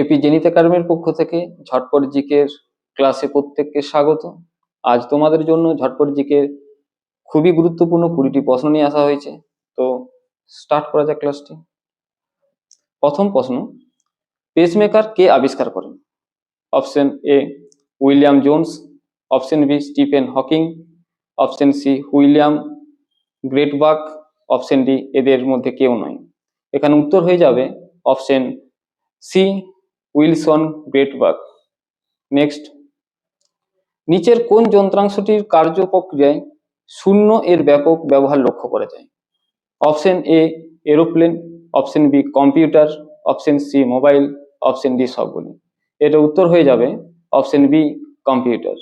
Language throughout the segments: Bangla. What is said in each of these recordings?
এপি জেনিত একাডেমির পক্ষ থেকে ঝটপট জিকের ক্লাসে প্রত্যেককে স্বাগত। আজ তোমাদের জন্য ঝটপট জিকের খুবই গুরুত্বপূর্ণ 20টি প্রশ্ন নিয়ে আসা হয়েছে। তো স্টার্ট করা যাক ক্লাসটি। প্রথম প্রশ্ন, পেসমেকার কে আবিষ্কার করেন? Option A William Jones, option B Stephen Hawking, option C William Greatbatch, option D এদের মধ্যে কেউ নয়। এখানে উত্তর হয়ে যাবে option C Wilson Greatbatch. Next, নিচের কোন যন্ত্রাংশটির কার্য প্রক্রিয়ায় শূন্য এর ব্যাপক ব্যবহার লক্ষ্য করা যায়? Option A aeroplane, option B computer, option C mobile, option D সবগুলি। এটা উত্তর হয়ে যাবে option B computer.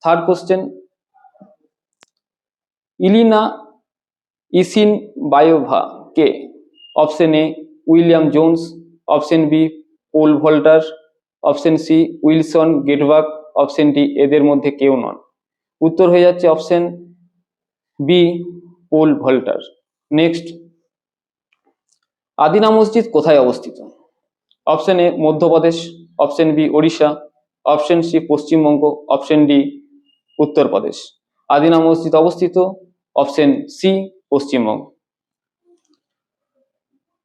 Third question, Yelena Isinbayeva কে? Option A William Jones, option B pole vaulter, option C Wilson Greatbatch, option D এদের মধ্যে কেউ নন। উত্তর হয়ে যাচ্ছে option B pole vaulter. Next, Adina Masjid কোথায় অবস্থিত? Option A Madhya Pradesh, option B Odisha, option C Paschimbanga, option D Uttar Pradesh. Adina মসজিদ অবস্থিত অপশন সি পশ্চিমবঙ্গ।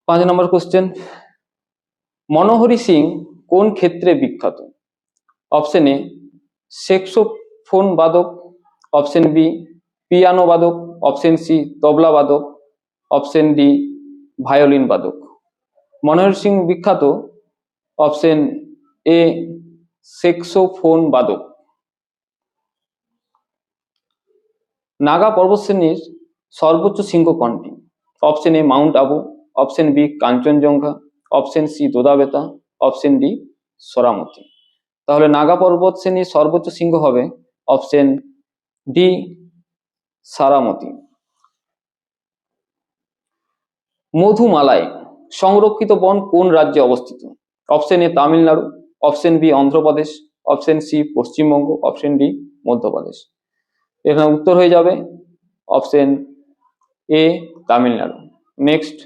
5 নম্বর কোশ্চেন, মনোহরি সিং কোন ক্ষেত্রে বিখ্যাত? অপশন এ স্যাক্সোফোন বাদক, অপশন বি পিয়ানো বাদক, অপশন সি তবলা বাদক, অপশন ডি ভায়োলিন বাদক। মনোহরি সিং বিখ্যাত অপশন এ স্যাক্সোফোন বাদক। নাগা পর্বতশ্রেণীর সর্বোচ্চ শৃঙ্গ কোনটি? Option A Mount Abu, option B Kanchenjunga, option C Doddabetta, option D Saramati. তাহলে নাগা পর্বত শ্রেণীর সর্বোচ্চ শৃঙ্গ হবে অপশন ডি সারামতি। মধুমালায় সংরক্ষিত বন কোন রাজ্যে অবস্থিত? Option A Tamil Nadu, option B Andhra Pradesh, option C Paschimbanga, option D Madhya Pradesh. এখানে উত্তর হয়ে যাবে অপশন এ তামিলনাড়ু। নেক্সট,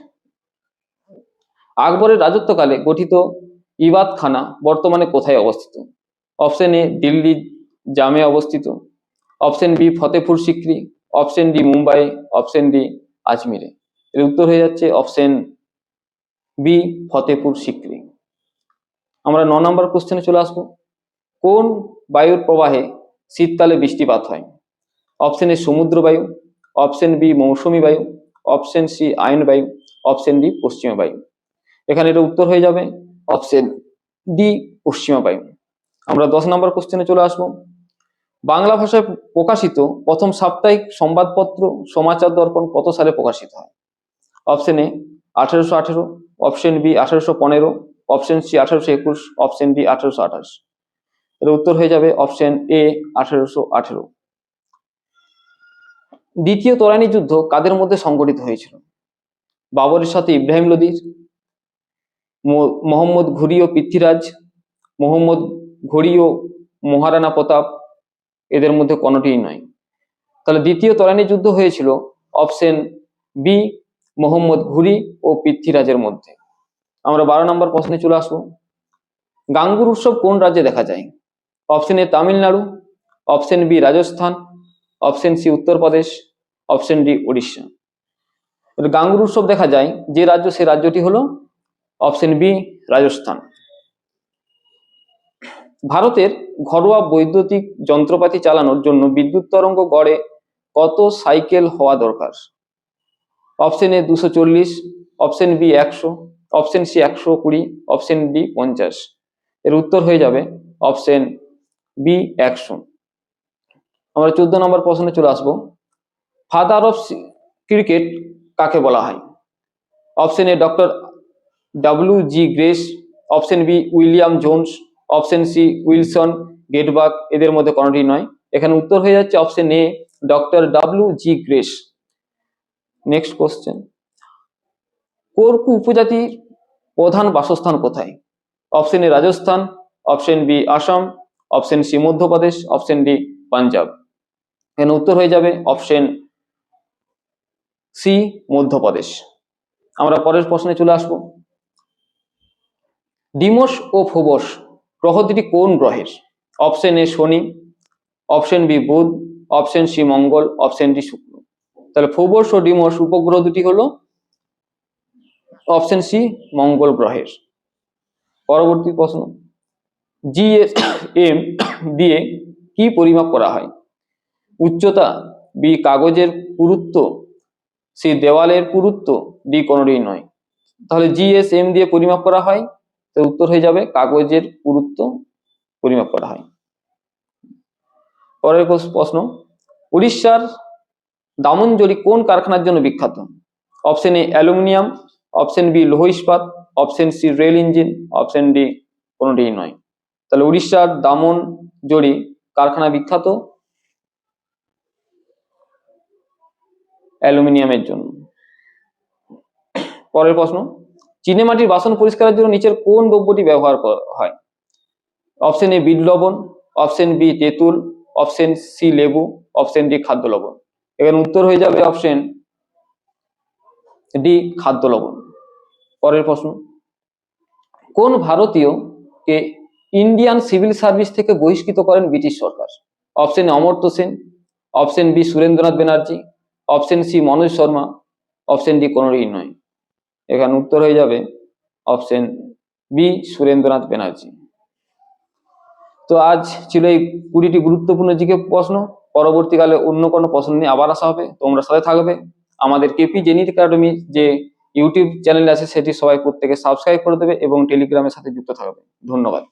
আকবরের রাজত্বকালে গঠিত ইবাদখানা বর্তমানে কোথায় অবস্থিত? অপশন এ দিল্লি জামে অবস্থিত, option B Fatehpur Sikri, option D Mumbai, option D আজমিরে। এর উত্তর হয়ে যাচ্ছে অপশন বি ফতেপুর সিক্রি। আমরা 9 নম্বর কোশ্চেনে চলে আসবো। কোন বায়ুর প্রবাহে শীতকালে বৃষ্টিপাত হয়? অপশন এ সমুদ্র বায়ু, অপশন বি মৌসুমী বায়ু, অপশন সি আয়ন বায়ু, অপশন ডি পশ্চিমা বায়ু। এখানে এটা উত্তর হয়ে যাবে অপশন ডি পশ্চিমা বায়ু। আমরা 10 নম্বর কোশ্চেনে চলে আসবো। বাংলা ভাষায় প্রকাশিত প্রথম সাপ্তাহিক সংবাদপত্র সমাচার দর্পণ কত সালে প্রকাশিত হয়? Option A 1818, option B 1815, option C 1821, option D 1828। এর উত্তর হয়ে যাবে অপশন এ 1818। দ্বিতীয় তরাইনি যুদ্ধ কাদের মধ্যে সংঘটিত হয়েছিল? বাবরের সাথে ইব্রাহিম লোদির, মোহাম্মদ ঘুরি ও পৃথ্বীরাজ, মোহাম্মদ ঘুরি ও মহারানা প্রতাপ, এদের মধ্যে কোনটিই নয়। তাহলে দ্বিতীয় তরাইনি যুদ্ধ হয়েছিল অপশন বি মোহাম্মদ ঘুরি ও পৃথ্বীরাজের মধ্যে। আমরা 12 নম্বর প্রশ্নে চলে আসবো। গাঙ্গুর উৎসব কোন রাজ্যে দেখা যায়? Option A Tamil Nadu, option B Rajasthan, option C Uttar Pradesh, option D Orissa. Gangaur উৎসব দেখা যায় যে রাজ্য, সে রাজ্যটি হলো অপশন বি রাজস্থান। ভারতের ঘরোয়া বৈদ্যুতিক যন্ত্রপাতি চালানোর জন্য বিদ্যুৎ তরঙ্গ গড়ে কত সাইকেল হওয়া দরকার? Option A 240, option B 100, option C 120, option D 50। এর উত্তর হয়ে যাবে অপশন বি 100। আমরা 14 নম্বর প্রশ্নে চলে আসবো। ফাদার অফ ক্রিকেট কাকে বলা হয়? Option A doctor W G. Grace, option B William Jones, option C Wilson Greatbatch, এদের মধ্যে কোনটি নয়। এখানে উত্তর হয়ে যাচ্ছে option A doctor W G. Grace. Next question, Korku উপজাতির প্রধান বাসস্থান কোথায়? Option A Rajasthan, option B Assam, option C Madhya Pradesh, option D Punjab. এখানে উত্তর হয়ে যাবে অপশন সি মধ্যপ্রদেশ। আমরা পরের প্রশ্নে চলে আসবো। ডিমোস ও ফোবস গ্রহ দুটি কোন গ্রহের? Option A Shani, option B Budh, option C Mangal, option D Shukra. তাহলে ফোবস ও ডিমোস উপগ্রহ দুটি হলো অপশন সি মঙ্গল গ্রহের। পরবর্তী প্রশ্ন, জিএসএম দিয়ে কি পরিমাপ করা হয়? উচ্চতা, বি কাগজের পুরুত্ব, সি দেওয়ালের পুরুত্ব, ডি কোনোটিই নয়। তাহলে জিএসএম দিয়ে পরিমাপ করা হয়, তো উত্তর হয়ে যাবে কাগজের পুরুত্ব পরিমাপ করা হয়। পরের প্রশ্ন, উড়িষ্যার দামনজলি কোন কারখানার জন্য বিখ্যাত? Option A aluminium, option B লৌহ ইস্পাত, option C rail engine, option D কোনোটিই নয়। তাহলে উড়িষ্যার দামনজলি কারখানা বিখ্যাত অ্যালুমিনিয়ামের জন্য। পরের প্রশ্ন, চীনেমাটির বাসন পরিষ্কারের জন্য নিচের কোন দ্রব্যটি ব্যবহার করা হয়? অপশন এ বিট লবণ, অপশন বি তেঁতুল, অপশন সি লেবু, অপশন ডি খাদ্য লবণ। এখানে উত্তর হয়ে যাবে অপশন ডি খাদ্য লবণ। পরের প্রশ্ন, কোন ভারতীয় কে ইন্ডিয়ান সিভিল সার্ভিস থেকে বহিষ্কৃত করেন ব্রিটিশ সরকার? Option A Amartya Sen, option B Surendranath Banerjee, option C Manoj Sharma, option D কোনোটিই নয়। এখানে উত্তর হয়ে যাবে অপশন বি সুরেন্দ্রনাথ ব্যানার্জি। তো আজ ছিল এই 20টি গুরুত্বপূর্ণ জিকে প্রশ্ন। পরবর্তীকালে অন্য কোনো প্রশ্ন নিয়ে আবার আসা হবে, তোমরা সাথে থাকবে। আমাদের কেপি জেনিথ একাডেমি যে ইউটিউব চ্যানেল আছে সেটি সবাই প্রত্যেকে সাবস্ক্রাইব করে দেবে এবং টেলিগ্রামের সাথে যুক্ত থাকবে। ধন্যবাদ।